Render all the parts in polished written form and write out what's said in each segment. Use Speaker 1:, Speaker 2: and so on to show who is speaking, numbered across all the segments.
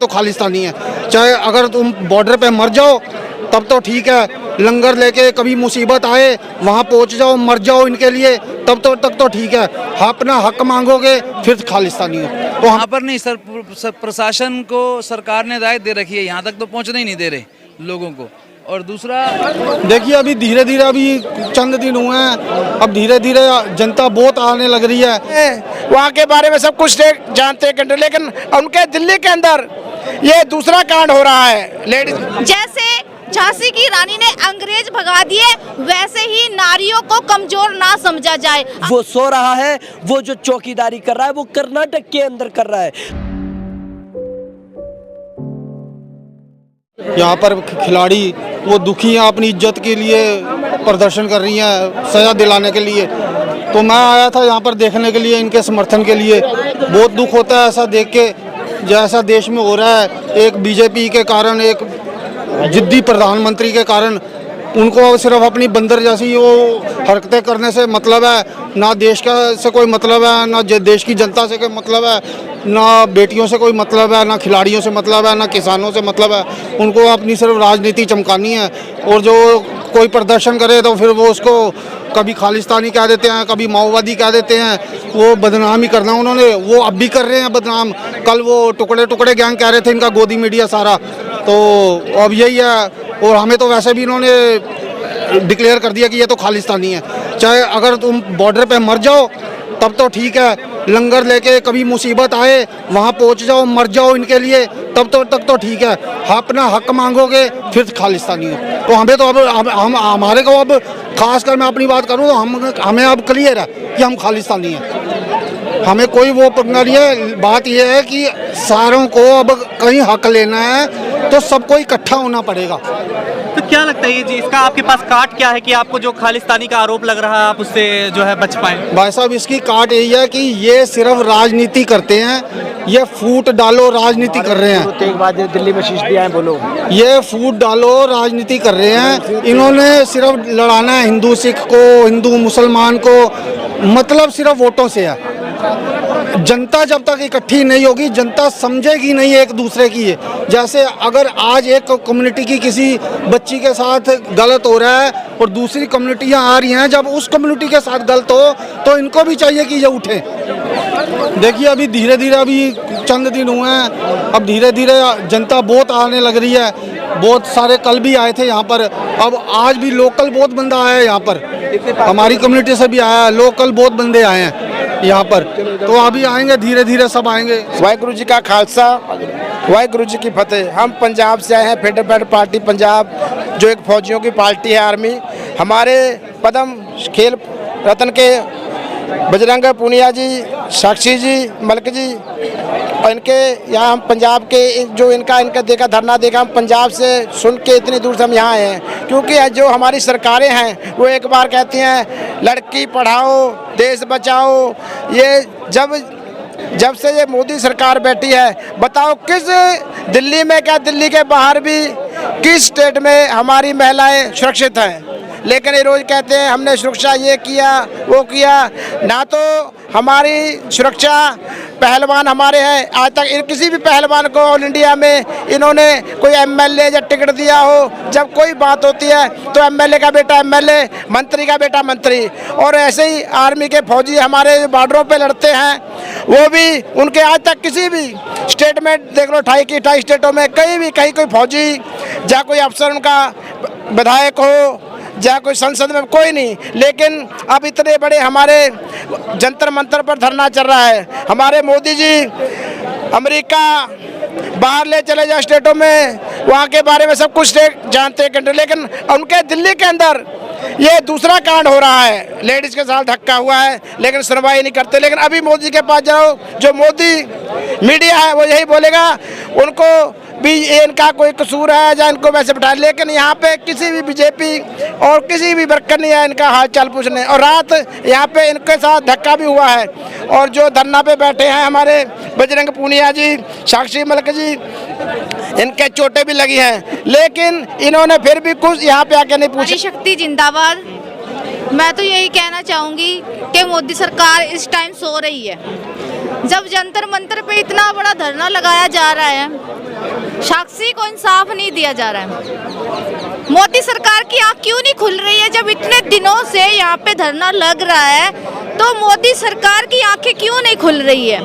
Speaker 1: तो खालिस्तानी है। चाहे अगर तुम बॉर्डर पे मर जाओ तब तो ठीक है, लंगर लेके कभी मुसीबत आए वहाँ पहुँच जाओ, मर जाओ इनके लिए, तक तो ठीक है। अपना हक मांगोगे फिर खालिस्तानी हो। तो
Speaker 2: यहाँ पर नहीं सर, प्रशासन को सरकार ने हिदायत दे रखी है, यहाँ तक तो पहुँचने ही नहीं दे रहे लोगों को। और दूसरा
Speaker 1: देखिए अभी धीरे धीरे अभी चंद दिन हुए हैं, अब धीरे धीरे जनता बहुत आने लग रही है।
Speaker 3: वहाँ के बारे में सब कुछ जानते हैं, लेकिन उनके दिल्ली के अंदर ये दूसरा कांड हो रहा है। लेडीज
Speaker 4: जैसे झांसी की रानी ने अंग्रेज भगा दिए, वैसे ही नारियों को कमजोर ना समझा जाए।
Speaker 5: वो सो रहा है, वो जो चौकीदारी कर रहा है वो कर्नाटक के अंदर कर रहा है।
Speaker 1: यहाँ पर खिलाड़ी वो दुखी हैं, अपनी इज्जत के लिए प्रदर्शन कर रही हैं, सजा दिलाने के लिए। तो मैं आया था यहाँ पर देखने के लिए, इनके समर्थन के लिए। बहुत दुख होता है ऐसा देख के, जैसा देश में हो रहा है। एक बीजेपी के कारण, एक जिद्दी प्रधानमंत्री के कारण उनको सिर्फ अपनी बंदर जैसी वो हरकतें करने से मतलब है, ना देश का से कोई मतलब है, ना देश की जनता से कोई मतलब है, ना बेटियों से कोई मतलब है, ना खिलाड़ियों से मतलब है, ना किसानों से मतलब है। उनको अपनी सिर्फ राजनीति चमकानी है। और जो कोई प्रदर्शन करे तो फिर वो उसको कभी खालिस्तानी कह देते हैं, कभी माओवादी कह देते हैं। वो बदनाम ही करना उन्होंने, वो अब भी कर रहे हैं बदनाम। कल वो टुकड़े टुकड़े गैंग कह रहे थे, इनका गोदी मीडिया सारा। तो अब यही है। और हमें तो वैसे भी इन्होंने डिक्लेयर कर दिया कि ये तो खालिस्तानी है। चाहे अगर तुम बॉर्डर पे मर जाओ तब तो ठीक है, लंगर लेके कभी मुसीबत आए वहाँ पहुँच जाओ, मर जाओ इनके लिए, तक तो ठीक है। अपना हक मांगोगे फिर खालिस्तानी हो। तो हमें तो अब हमारे को अब खासकर मैं अपनी बात करूँ तो हमें अब क्लियर है कि हम खालिस्तानी हैं। हमें कोई वो पंगा नहीं है। बात यह है कि सारों को अब कहीं हक लेना है तो सबको इकट्ठा होना पड़ेगा।
Speaker 6: तो क्या लगता है ये जी, इसका आपके पास काट क्या है कि आपको जो खालिस्तानी का आरोप लग रहा है आप उससे जो है बच पाए?
Speaker 1: भाई साहब इसकी काट यही है कि ये सिर्फ राजनीति करते हैं, ये फूट डालो राजनीति कर रहे हैं।
Speaker 3: एक बात दिल्ली में शीश दिया है, बोलो।
Speaker 1: ये फूट डालो राजनीति कर रहे हैं। इन्होंने सिर्फ लड़ाना है हिंदू सिख को, हिंदू मुसलमान को, मतलब सिर्फ वोटों से है। जनता जब तक इकट्ठी नहीं होगी, जनता समझेगी नहीं एक दूसरे की है। जैसे अगर आज एक कम्युनिटी की किसी बच्ची के साथ गलत हो रहा है और दूसरी कम्युनिटियां आ रही हैं, जब उस कम्युनिटी के साथ गलत हो तो इनको भी चाहिए कि ये उठे। देखिए अभी धीरे धीरे अभी चंद दिन हुए हैं, अब धीरे धीरे जनता बहुत आने लग रही है। बहुत सारे कल भी आए थे यहाँ पर, अब आज भी लोकल बहुत बंदा आया है यहाँ पर, हमारी कम्युनिटी से भी आया है, लोकल बहुत बंदे आए हैं यहाँ पर। तो अभी आएंगे, धीरे धीरे सब आएंगे।
Speaker 3: वाहिगुरु जी का खालसा, वाहिगुरु जी की फतेह। हम पंजाब से आए हैं, फेडरल पार्टी पंजाब, जो एक फौजियों की पार्टी है, आर्मी। हमारे पद्म खेल रत्न के बजरंग पूनिया जी, साक्षी जी, मलक जी, और इनके यहाँ हम पंजाब के जो इनका देखा धरना देखा, हम पंजाब से सुन के इतनी दूर से हम यहाँ आए हैं। क्योंकि जो हमारी सरकारें हैं वो एक बार कहती हैं लड़की पढ़ाओ देश बचाओ। ये जब से ये मोदी सरकार बैठी है, बताओ किस दिल्ली में, क्या दिल्ली के बाहर भी किस स्टेट में हमारी महिलाएं सुरक्षित हैं? लेकिन ये रोज़ कहते हैं हमने सुरक्षा ये किया वो किया। ना तो हमारी सुरक्षा पहलवान हमारे हैं, आज तक किसी भी पहलवान को ऑल इंडिया में इन्होंने कोई एमएलए या टिकट दिया हो। जब कोई बात होती है तो एमएलए का बेटा एमएलए, मंत्री का बेटा मंत्री। और ऐसे ही आर्मी के फौजी हमारे बॉर्डरों पे लड़ते हैं, वो भी उनके आज तक किसी भी स्टेट में देख लो, 28 स्टेटों में कहीं कोई फौजी या कोई अफसर उनका विधायक हो या कोई संसद में कोई नहीं। लेकिन अब इतने बड़े हमारे जंतर मंतर पर धरना चल रहा है। हमारे मोदी जी अमेरिका बाहर ले चले जाए स्टेटों में, वहाँ के बारे में सब कुछ जानते हैं, लेकिन उनके दिल्ली के अंदर ये दूसरा कांड हो रहा है। लेडीज के साथ धक्का हुआ है लेकिन सुनवाई नहीं करते। लेकिन अभी मोदी के पास जाओ, जो मोदी मीडिया है वो यही बोलेगा उनको भी इनका कोई कसूर है या इनको वैसे बिठाए। लेकिन यहाँ पे किसी भी बीजेपी और किसी भी वर्कर नहीं है इनका हाल चाल पूछने। और रात यहाँ पे इनके साथ धक्का भी हुआ है। और जो धरना पे बैठे हैं हमारे बजरंग पूनिया जी, साक्षी मलिक जी, इनके चोटें भी लगी हैं, लेकिन इन्होंने फिर भी कुछ यहाँ पे आके नहीं पूछा।
Speaker 4: शक्ति जिंदाबाद। मैं तो यही कहना चाहूँगी कि मोदी सरकार इस टाइम सो रही है। जब जंतर मंतर पे इतना बड़ा धरना लगाया जा रहा है, साक्षी को इंसाफ नहीं दिया जा रहा है। मोदी सरकार की आंख क्यों नहीं खुल रही है? जब इतने दिनों से यहाँ पे धरना लग रहा है तो मोदी सरकार की आंखें क्यों नहीं खुल रही है?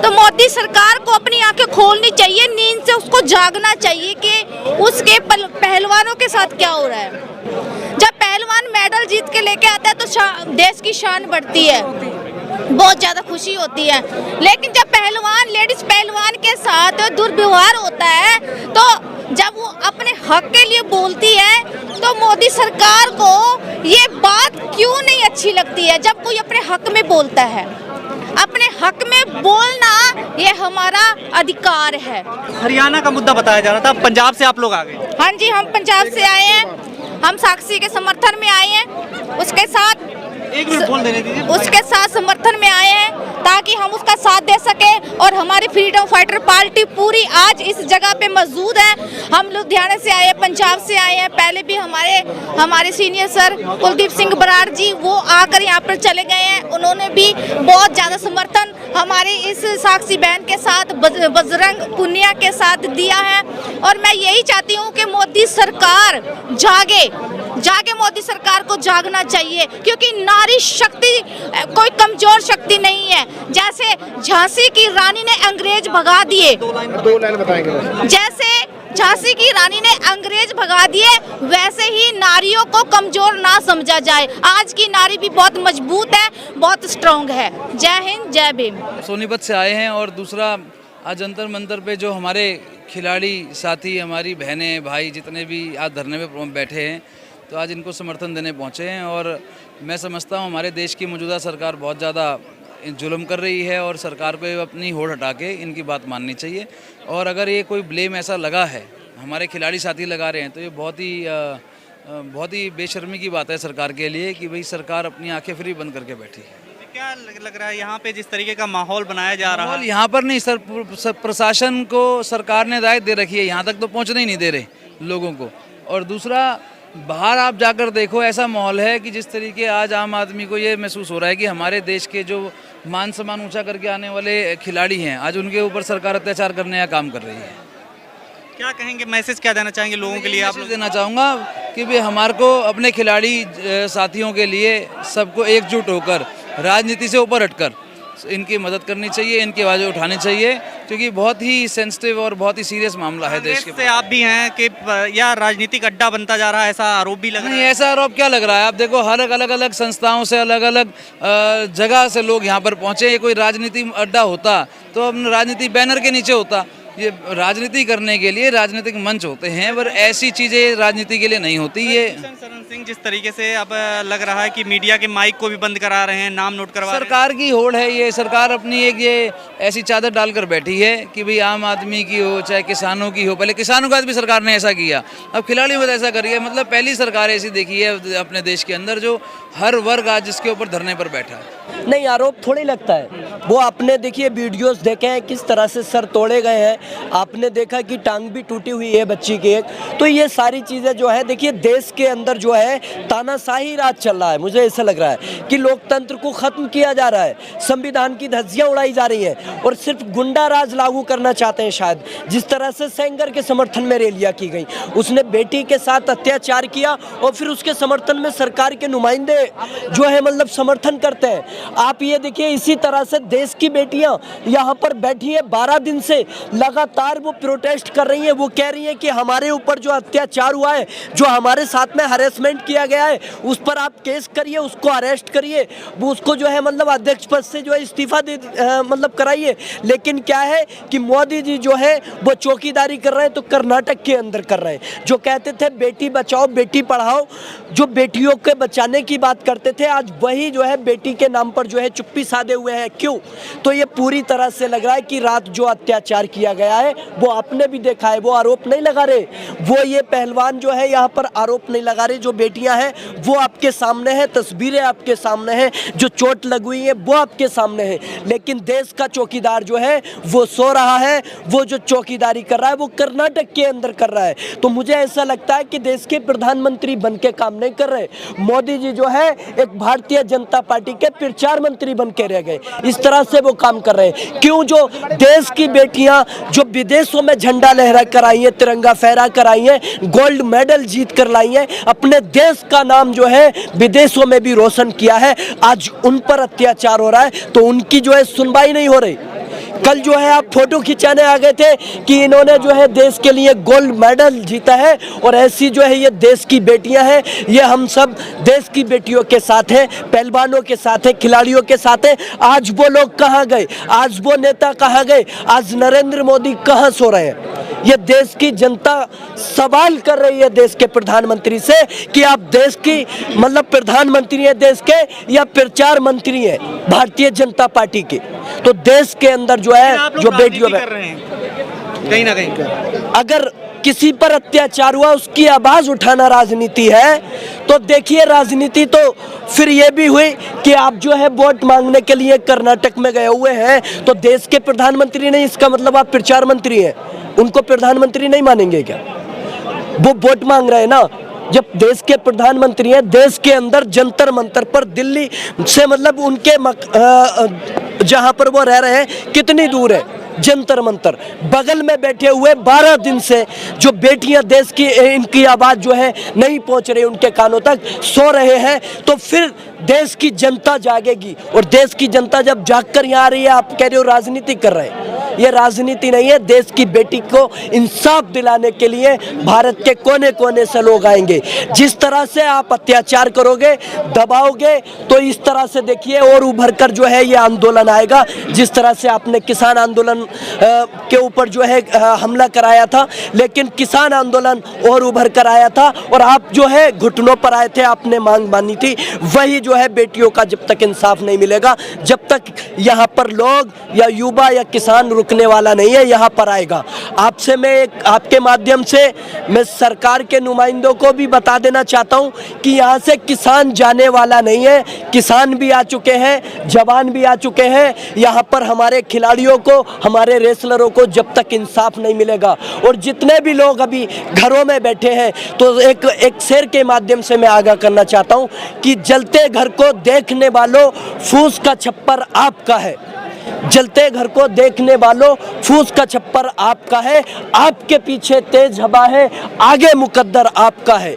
Speaker 4: तो मोदी सरकार को अपनी आंखें खोलनी चाहिए, नींद से उसको जागना चाहिए कि उसके पहलवानों के साथ क्या हो रहा है। जब पहलवान मेडल जीत के लेके आता है तो देश की शान बढ़ती है, बहुत ज़्यादा खुशी होती है। लेकिन जब पहलवान लेडीज पहलवान के साथ दुर्व्यवहार होता है, तो जब वो अपने हक के लिए बोलती है तो मोदी सरकार को ये बात क्यों नहीं अच्छी लगती है? जब कोई अपने हक में बोलता है, अपने हक में बोलना ये हमारा अधिकार है।
Speaker 6: हरियाणा का मुद्दा बताया जा रहा था, पंजाब से आप लोग आ गए।
Speaker 4: हाँ जी, हम पंजाब से आए हैं, हम साक्षी के समर्थन में आए हैं, उसके साथ
Speaker 6: एक मिनट बोल देने दीजिए।
Speaker 4: उसके साथ समर्थन में आए हैं ताकि हम उसका साथ दे सके। और हमारी फ्रीडम फाइटर पार्टी पूरी आज इस जगह पे मौजूद है। हम लुधियाना से आए हैं, पंजाब से आए हैं। पहले भी हमारे सीनियर सर कुलदीप सिंह बराड़ जी वो आकर यहाँ पर चले गए हैं, उन्होंने भी बहुत ज़्यादा समर्थन हमारे इस साक्षी बहन के साथ, बजरंग पुनिया के साथ दिया है। और मैं यही चाहती हूँ कि मोदी सरकार जागे, मोदी सरकार को जागना चाहिए, क्योंकि नारी शक्ति कोई कमजोर शक्ति नहीं है। जैसे झांसी की रानी ने अंग्रेज भगा दिए,
Speaker 3: दो लाइन बताएंगे।
Speaker 4: जैसे झांसी की रानी ने अंग्रेज भगा दिए, वैसे ही नारियों को कमजोर ना समझा जाए। आज की नारी भी बहुत मजबूत है, बहुत स्ट्रॉन्ग है। जय हिंद, जय भीम।
Speaker 2: सोनीपत से आए हैं और दूसरा आज जंतर मंतर पे जो हमारे खिलाड़ी साथी, हमारी बहनें भाई जितने भी आज धरने पे बैठे हैं, तो आज इनको समर्थन देने पहुंचे हैं। और मैं समझता हूं हमारे देश की मौजूदा सरकार बहुत ज़्यादा जुल्म कर रही है और सरकार को अपनी होड़ हटा के इनकी बात माननी चाहिए। और अगर ये कोई ब्लेम ऐसा लगा है, हमारे खिलाड़ी साथी लगा रहे हैं, तो ये बहुत ही बेशर्मी की बात है सरकार के लिए कि भाई सरकार अपनी आंखें फ्री बंद करके बैठी है।
Speaker 6: क्या लग रहा है यहाँ पे जिस तरीके का माहौल बनाया जा रहा है?
Speaker 2: यहाँ पर नहीं सर, प्रशासन को सरकार ने हिदायत दे रखी है, यहाँ तक तो पहुँचने ही नहीं दे रहे लोगों को। और दूसरा, बाहर आप जाकर देखो, ऐसा माहौल है कि जिस तरीके आज आम आदमी को ये महसूस हो रहा है कि हमारे देश के जो मान सम्मान ऊंचा करके आने वाले खिलाड़ी हैं, आज उनके ऊपर सरकार अत्याचार करने का काम कर रही है।
Speaker 6: क्या कहेंगे, मैसेज क्या देना चाहेंगे लोगों के लिए? आप
Speaker 2: देना चाहूँगा कि भाई हमारे को अपने खिलाड़ी साथियों के लिए सबको एकजुट होकर राजनीति से ऊपर हटकर इनकी मदद करनी चाहिए, इनकी आवाज़ें उठानी चाहिए, क्योंकि बहुत ही सेंसिटिव और बहुत ही सीरियस मामला है देश के।
Speaker 6: से आप भी हैं कि या राजनीतिक अड्डा बनता जा रहा है, ऐसा आरोप भी लग रहा है?
Speaker 2: नहीं, ऐसा आरोप क्या लग रहा है? आप देखो, हर अलग अलग संस्थाओं से, अलग अलग जगह से लोग यहाँ पर पहुँचे। ये कोई राजनीति अड्डा होता तो राजनीति बैनर के नीचे होता। ये राजनीति करने के लिए राजनीतिक मंच होते हैं, पर ऐसी चीज़ें राजनीति के लिए नहीं होती। ये
Speaker 6: शरण सिंह जिस तरीके से अब लग रहा है कि मीडिया के माइक को भी बंद करा रहे हैं, नाम नोट करवा रहे हैं।
Speaker 2: सरकार की होड़ है ये, सरकार अपनी एक ये ऐसी चादर डालकर बैठी है कि भाई आम आदमी की हो चाहे किसानों की हो। पहले किसानों का भी सरकार ने ऐसा किया, अब खिलाड़ियों में ऐसा करिए। मतलब पहली सरकार ऐसी देखी है अपने देश के अंदर जो हर वर्ग आज जिसके ऊपर धरने पर बैठा है।
Speaker 5: नहीं, आरोप थोड़ी लगता है। वो आपने देखिए वीडियोस देखे हैं किस तरह से सर तोड़े गए हैं, आपने देखा कि टांग भी टूटी हुई है बच्ची की एक। तो ये सारी चीज़ें जो है, देखिए देश के अंदर जो है तानाशाही राज चल रहा है। मुझे ऐसा लग रहा है कि लोकतंत्र को ख़त्म किया जा रहा है, संविधान की धज्जियाँ उड़ाई जा रही हैं और सिर्फ गुंडा राज लागू करना चाहते हैं शायद। जिस तरह से सेंगर के समर्थन में रैलियाँ की गई, उसने बेटी के साथ अत्याचार किया और फिर उसके समर्थन में सरकार के नुमाइंदे जो है मतलब समर्थन करते हैं। आप ये देखिए, इसी तरह से देश की बेटियां यहाँ पर बैठी है 12 दिन से लगातार वो प्रोटेस्ट कर रही हैं। वो कह रही हैं कि हमारे ऊपर जो अत्याचार हुआ है, जो हमारे साथ में हरेसमेंट किया गया है, उस पर आप केस करिए, उसको अरेस्ट करिए, वो उसको जो है मतलब अध्यक्ष पद से जो है इस्तीफा दे मतलब कराइए। लेकिन क्या है कि मोदी जी जो है वो चौकीदारी कर रहे हैं, तो कर्नाटक के अंदर कर रहे हैं। जो कहते थे बेटी बचाओ बेटी पढ़ाओ, जो बेटियों के बचाने की बात करते थे, आज वही जो है बेटी के नाम पर जो है चुप्पी साधे हुए हैं। क्यों? तो ये पूरी तरह से लग रहा है कि रात जो अत्याचार किया गया है वो आपने भी देखा है। वो आरोप नहीं लगा रहे, वो ये पहलवान जो है यहाँ पर आरोप नहीं लगा रहे। जो बेटियां हैं वो आपके सामने हैं, तस्वीरें आपके सामने हैं, जो चोट लगी हुई है वो आपके सामने है। लेकिन देश का चौकीदार जो है वो सो रहा है। वो जो चौकीदारी कर रहा है वो कर्नाटक के अंदर कर रहा है। तो मुझे ऐसा लगता है कि देश के प्रधानमंत्री बन के काम नहीं कर रहे। मोदी जी जो है एक भारतीय जनता पार्टी के प्रचार मंत्री बन के रह गए। इस तरह से वो काम कर रहे हैं। क्यों? जो देश की बेटियां जो विदेशों में झंडा लहरा कर आई है, तिरंगा फहरा कर आई है, गोल्ड मेडल जीत कर लाई है, अपने देश का नाम जो है विदेशों में भी रोशन किया है, आज उन पर अत्याचार हो रहा है तो उनकी जो है सुनवाई नहीं हो रही। कल जो है आप फोटो खिंचाने आ गए थे कि इन्होंने जो है देश के लिए गोल्ड मेडल जीता है, और ऐसी जो है ये देश की बेटियां हैं, ये हम सब देश की बेटियों के साथ हैं, पहलवानों के साथ हैं, खिलाड़ियों के साथ हैं। आज वो लोग कहाँ गए? आज वो नेता कहाँ गए? आज नरेंद्र मोदी कहाँ सो रहे हैं? ये देश की जनता सवाल कर रही है देश के प्रधानमंत्री से कि आप देश की मतलब प्रधानमंत्री है देश के या प्रचार मंत्री है भारतीय जनता पार्टी के? तो देश के अंदर जो है जो बेटियों में
Speaker 6: कहीं ना कहीं
Speaker 5: अगर किसी पर अत्याचार हुआ उसकी आवाज उठाना राजनीति है, तो देखिए राजनीति तो फिर ये भी हुई कि आप जो है वोट मांगने के लिए कर्नाटक में गए हुए हैं तो देश के प्रधानमंत्री नहीं, इसका मतलब आप प्रचार मंत्री हैं, उनको प्रधानमंत्री नहीं मानेंगे क्या? वो वोट मांग रहे हैं ना। जब देश के प्रधानमंत्री हैं, देश के अंदर जंतर मंतर पर दिल्ली से मतलब उनके जहां पर वो रह रहे हैं कितनी दूर है जंतर मंतर, बगल में बैठे हुए 12 दिन से जो बेटियां देश की इनकी आवाज जो है नहीं पहुंच रही उनके कानों तक, सो रहे हैं, तो फिर देश की जनता जागेगी। और देश की जनता जब जाग कर यहाँ आ रही है, आप कह रहे हो राजनीति कर रहे हैं, ये राजनीति नहीं है। देश की बेटी को इंसाफ दिलाने के लिए भारत के कोने कोने से लोग आएंगे। जिस तरह से आप अत्याचार करोगे, दबाओगे, तो इस तरह से देखिए और उभर कर जो है ये आंदोलन आएगा। जिस तरह से आपने किसान आंदोलन के ऊपर जो है हमला कराया था, लेकिन किसान आंदोलन और उभर कर आया था और आप जो है घुटनों पर आए थे, आपने मांग मानी थी। वही जो है बेटियों का जब तक इंसाफ नहीं मिलेगा, जब तक यहाँ पर लोग या युवा या किसान रुकने वाला नहीं है, यहाँ पर आएगा। आपसे मैं एक आपके माध्यम से मैं सरकार के नुमाइंदों को भी बता देना चाहता हूँ कि यहाँ से किसान जाने वाला नहीं है। किसान भी आ चुके हैं, जवान भी आ चुके हैं। यहाँ पर हमारे खिलाड़ियों को, हमारे रेसलरों को जब तक इंसाफ नहीं मिलेगा, और जितने भी लोग अभी घरों में बैठे हैं, तो एक शेर के माध्यम से मैं आगाह करना चाहता हूँ कि जलते घर को देखने वालों फूस का छप्पर आपका है। जलते घर को देखने वालों फूस का छप्पर आपका है। आपके पीछे तेज हवा है, आगे मुकद्दर आपका है।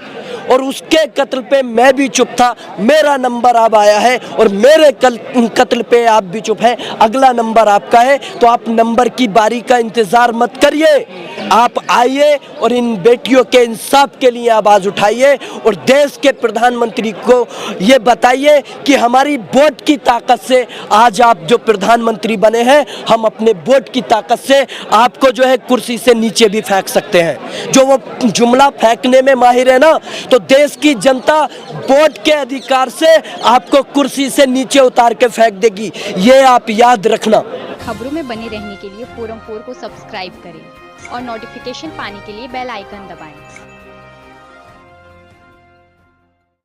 Speaker 5: और उसके कत्ल पे मैं भी चुप था, मेरा नंबर अब आया है, और मेरे कत्ल पे आप भी चुप हैं, अगला नंबर आपका है। तो आप नंबर की बारी का इंतजार मत करिए, आप आइए और इन बेटियों के इंसाफ के लिए आवाज उठाइए और देश के प्रधानमंत्री को ये बताइए कि हमारी वोट की ताकत से आज आप जो प्रधानमंत्री बने हैं, हम अपने वोट की ताकत से आपको जो है कुर्सी से नीचे भी फेंक सकते हैं। जो वो जुमला फेंकने में माहिर है ना, तो देश की जनता वोट के अधिकार से आपको कुर्सी से नीचे उतार के फेंक देगी, ये आप याद रखना।
Speaker 7: खबरों में बने रहने के लिए फोरम 4 को सब्सक्राइब करें और नोटिफिकेशन पाने के लिए बेल आइकन दबाएं।